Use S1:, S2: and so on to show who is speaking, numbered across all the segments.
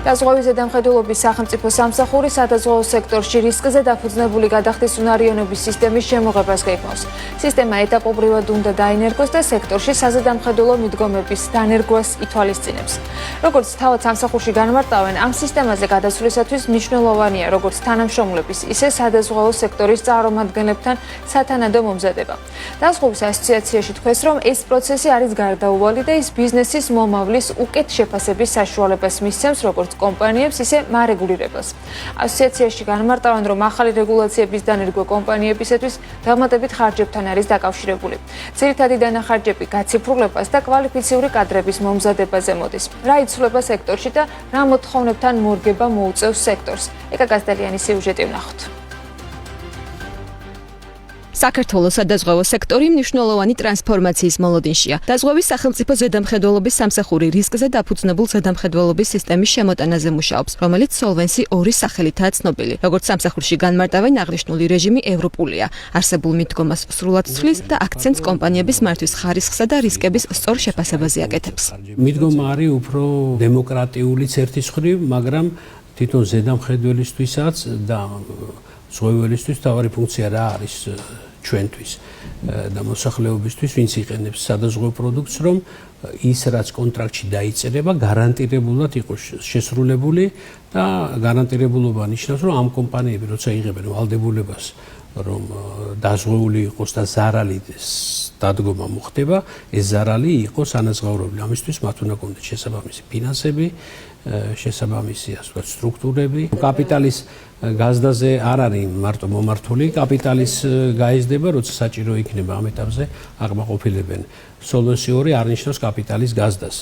S1: დაზღვევის ზედამხედველობის სახელმწიფო სამსახური სადაზღვევო სექტორში რისკზე დაფუძნებული გადახდის უნარიანობის სისტემის შემოღებას გეგმავს. სისტემა ეტაპობრივად უნდა დაინერგოს და სექტორში საზედამხედველო მიდგომების დანერგვას ითვალისწინებს. როგორც თავად სამსახურში განმარტავენ, ამ სისტემაზე გადასვლისათვის მნიშვნელოვანია როგორც თანამშრომლების, ისე სადაზღვევო სექტორის წარმომადგენლებთან სათანადო მომზადება. დაზღვევის ასოციაციაში თქვეს, რომ ეს პროცესი არის გარდაუვალი და ის ბიზნესის მომავლის უკეთ შეფასების საშუალებას მისცემს როგორც კომპანიებს, ისე მარეგულირებას. ასოციაციაში განმარტავენ, რომ ახალი რეგულაციების დანერგვა კომპანიებისათვის დამატებით ხარჯებთან არის დაკავშირებული. ძირითადი დანახარჯები გაციფრულებას და კვალიფიციური კადრების მომზადებაზე მოდის. რა იცვლება სექტორში და რა მოთხოვნებთან მორგება მოუწევს სექტორს. ეკა გაზდალიანის სიუჟეტი ვნახოთ.
S2: საქართველოს სადაზღვევო სექტორი მნიშვნელოვანი ტრანსფორმაციის მოლოდინშია. დაზღვევის სახელმწიფო ზედამხედველობის სამსახური რისკზე დაფუძნებულ ზედამხედველობის სისტემის შემოტანაზე მუშაობს, რომელიც Solvency 2 სახელითაა ცნობილი. როგორც სამსახურში განმარტავენ, აღნიშნული რეჟიმი ევროპულია. არსებულ მიდგომას სრულად ცვლის და აქცენტს კომპანიების მართვის ხარისხსა და რისკების სწორ შეფასებაზე აკეთებს.
S3: მიდგომა არის უფრო დემოკრატიულიც ერთის მხრივ, მაგრამ თვითონ ზედამხედველისთვისაც და ზღვეველისთვის თავარი ფუნქცია რა არის ჩვენთვის და მოსახლეობისთვის, ვინც იყენებს სადაზღვევო პროდუქტს, რომ ის რაც კონტრაქტში დაიწერება, გარანტირებულად იყოს შესრულებული და გარანტირებულობა ნიშნავს, რომ ამ კომპანიები როცა იღებენ ვალდებულებას, რომ დაზღვეული იყოს და ზარალი დადგომა მოხდება, ეს ზარალი იყოს ანაზღაურებული. ამისთვის მათ უნდა კონდეთ შესაბამისი ფინანსები, შესაბამისი ასე ვთქვათ სტრუქტურები. კაპიტალის გაზდაზე არ არის მარტო მომართული, კაპიტალის გაიზრდება, როცა საჭირო იქნება ამ ეტაპზე აკმაყოფილებენ. Solvency 2 არ ნიშნავს კაპიტალის გაზდას.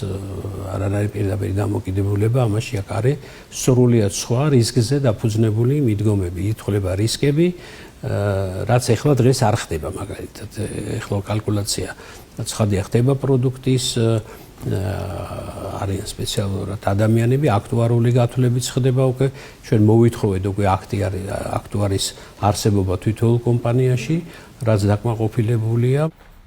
S3: არ არის პირდაპირ დამოკიდებულება, ამაში აქ არის სრულიად სხვა რისკზე დაფუძნებული მიდგომები, ითვლება რისკები, რაც ეხლა დღეს არ ხდება მაგალითად. ეხლა კალკულაცია ცხადია ხდება პროდუქტის არიან სპეციალურად ადამიანები, აქტუარული გათვლებიც ხდება უკვე. ჩვენ მოვითხოვეთ უკვე აქტუარის არსებობა თითოეულ კომპანიაში, რაც დაკმაყოფილებულია.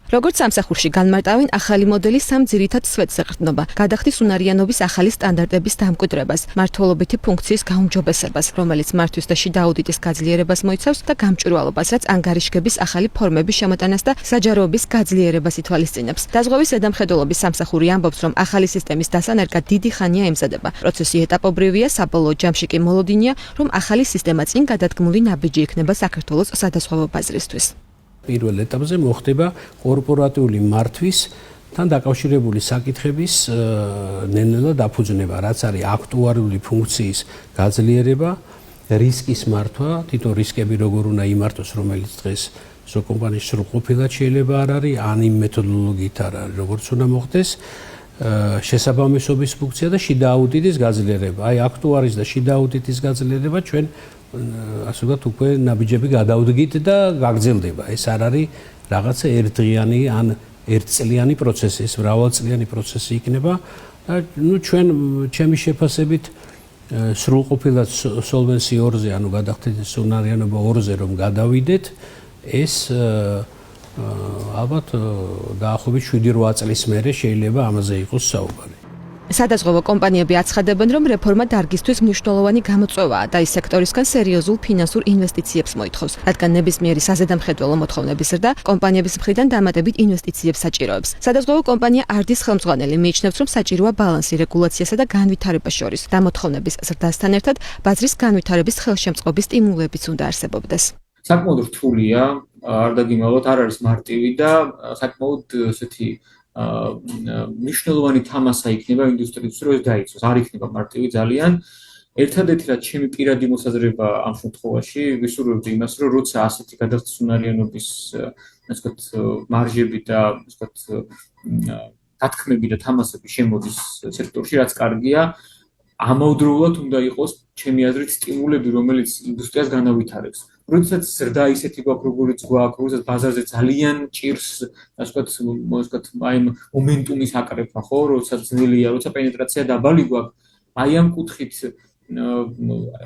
S2: როგორც სამსახურში განმარტავენ, ახალი მოდელი სამ ძირითად სვეტს ეყრდნობა: გადახდის უნარიანობის ახალი სტანდარტების დამკვიდრებას, მმართველობითი ფუნქციის გაუმჯობესებას, რომელიც მართვის და შიდა აუდიტის გაძლიერებას მოიცავს და გამჭვირვალობას, რაც ანგარიშგების ახალი ფორმების შემოტანას და საჯაროების გაძლიერებას ითვალისწინებს. დაზღვევის ზედამხედველობის სამსახური ამბობს, რომ ახალი სისტემის დასანერგად დიდი ხანია ემზადება. პროცესი ეტაპობრივია, საბოლოო ჯამში კი მოლოდინია, რომ ახალი სისტემა წინ გადადგმული ნაბიჯი იქნება საქართველოს სადაზღვევო ბაზრისთვის.
S3: პირველ ეტაპზე მოხდება კორპორატიული მართვისთან დაკავშირებული საკითხების ნელ-ნელა დაფუძნება, რაც არის აქტუარული ფუნქციის გაძლიერება, რისკის მართვა, თვითონ რისკები როგორ უნდა იმართოს, რომელიც დღეს ზოგ კომპანიაში სრულყოფილად შეიძლება არ არის, ან იმ მეთოდოლოგიით არ არის, როგორც უნდა მოხდეს, შესაბამისობის ფუნქცია და შიდა აუდიტის გაძლიერება. აი აქტუარის და შიდა აუდიტის გაძლიერება ჩვენ ასე ვთქვათ, უკვე ნაბიჯები გადავდგით და გაგრძელდება. ეს არ არის რაღაცა ერთდღიანი ან ერთწლიანი პროცესი, ეს მრავალწლიანი პროცესი იქნება და ჩვენ ჩემი შეფასებით სრულყოფილად Solvency 2-ზე, ანუ გადახდის უნარიანობა 2-ზე რომ გადავიდეთ, ეს ალბათ დაახლოებით 7-8 წლის მერე შეიძლება ამაზე იყოს საუბარი.
S2: სადაზღვევო კომპანიები აცხადებენ, რომ რეფორმა დარგისთვის მნიშვნელოვანი გამოწვევაა და ის სექტორისგან სერიოზულ ფინანსურ ინვესტიციებს მოითხოვს, რადგან ნებისმიერი საზედამხედველო მოთხოვნების ზრდა კომპანიების მხრიდან დამატებით ინვესტიციებს საჭიროებს. სადაზღვევო კომპანია არდის ხელმძღვანელი მიიჩნევს, რომ საჭიროა ბალანსი რეგულაციასა და განვითარებას შორის და მოთხოვნების ზრდასთან ერთად ბაზრის განვითარების ხელშემწყობის სტიმულებიც უნდა არსებობდეს.
S4: საკმაოდ რთულია, არ დაგიმალოთ, არ არის მარტივი და საკმაოდ ესეთი მნიშვნელოვანი თამასა იქნება ინდუსტრიისთვის, რომ ეს დაიცვას. არ იქნება მარტივი ძალიან. ერთადერთი რაც ჩემი პირადი მოსაზრება ამ შემთხვევაში, ვისურვებდი იმას, რომ როცა ასეთი გადახდის უნარიანობის, ასე ვთქვათ, მარჟები და ასე ვთქვათ, დათქმები და თამასები შემოდის სექტორში, რაც კარგია, ამავდროულად უნდა იყოს ჩემი აზრით სტიმულები, რომელიც ინდუსტრიას განავითარებს. როდესაც ზრდა ისეთი გვაქვს, როგორიც გვაქვს, როდესაც ბაზარზე ძალიან ჭირს, ასე ვთქვათ, აი მომენტუმის აკრეფა, ხო, როდესაც ძნელია, როცა პენეტრაცია დაბალი გვაქვს, აი ამ კუთხით,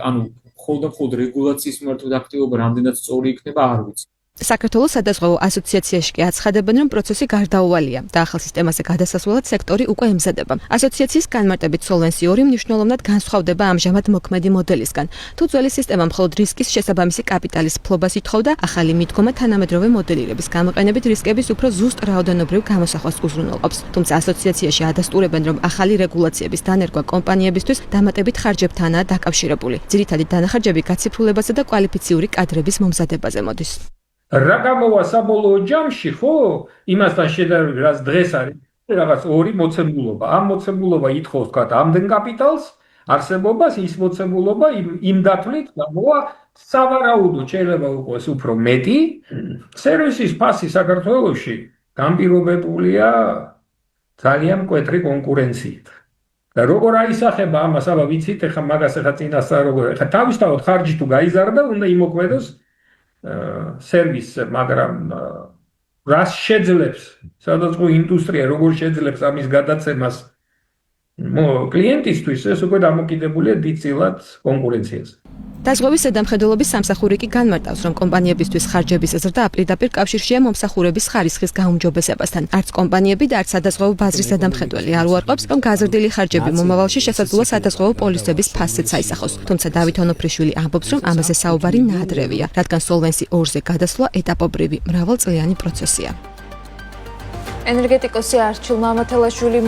S4: ანუ მხოლოდ რეგულაციის მიმართული აქტივობა რამდენად სწორი იქნება, არ ვიცი.
S2: საქართველოს სადაზღვევო ასოციაციაში კი აცხადებენ, რომ პროცესი გარდაუვალია და ახალ სისტემაზე გადასასვლელად სექტორი უკვე ემზადება. ასოციაციის განმარტებით Solvency 2 მნიშვნელოვნად განსხვავდება ამჟამად მოქმედი მოდელისგან. თუ ძველი სისტემა მხოლოდ რისკის შესაბამისი კაპიტალის ფლობას ითხოვდა, ახალი მიდგომა თანამედროვე მოდელირების გამოყენებით რისკების უფრო ზუსტ რაოდენობრივ გამოსახვას უზრუნველყოფს. თუმცა ასოციაციაში ადასტურებენ, რომ ახალი რეგულაციების დანერგვა კომპანიებისთვის დამატებით ხარჯებთანაა დაკავშირებული. ძირითადი დანახარჯები გაციფრულებაზე და კვალიფიციური კადრების მომზადებაზე მოდის.
S5: რა გამოვა საბოლოო ჯამში, ხო, იმასთან შედარებით, რაც დღეს არის, რაღაც ორი მოცემულობა. ამ მოცემულობა ითხოვს თქვა ამდენ კაპიტალს, არსებობას, ის მოცემულობა იმ დათვლით გამოვა სავარაუდოდ შეიძლება იყოს უფრო მეტი. სერვისის ფასი საქართველოში განპირობებულია ძალიან მკვეთრი კონკურენციით. და როგორ აისახება ამას, აბა ვიცით, ახლა მაგას ახლა წინასწარ როგორ, ახლა თავისთავად ხარჯი თუ გაიზარდა, უნდა იმოქმედოს სერვისზე, მაგრამ რას შეძლებს სადაზღვო ინდუსტრია, როგორ შეძლებს ამის გადაცემას კლიენტისთვის, ეს უკვე დამოკიდებულია დიდწილად კონკურენციაზე.
S2: დაზღვევის ზედამხედველობის სამსახური კი განმარტავს, რომ კომპანიებისთვის ხარჯების ზრდა პირდაპირ კავშირშია მომსახურების ხარისხის გაუმჯობესებასთან. არც კომპანიები და არც სადაზღვევო ბაზრის ზედამხედველი არ უარყოფს, რომ გაზრდილი ხარჯები მომავალში შესაძლოა სადაზღვევო პოლისების ფასზეც აისახოს. თუმცა დავით ონოფრიშვილი ამბობს, რომ ამაზე საუბარი ნაადრევია, რადგან Solvency 2-ზე გადასვლა ეტაპობრივი, მრავალწლიანი პროცესია.
S1: ენერგეტიკოსი არჩილ მამათელაშვილი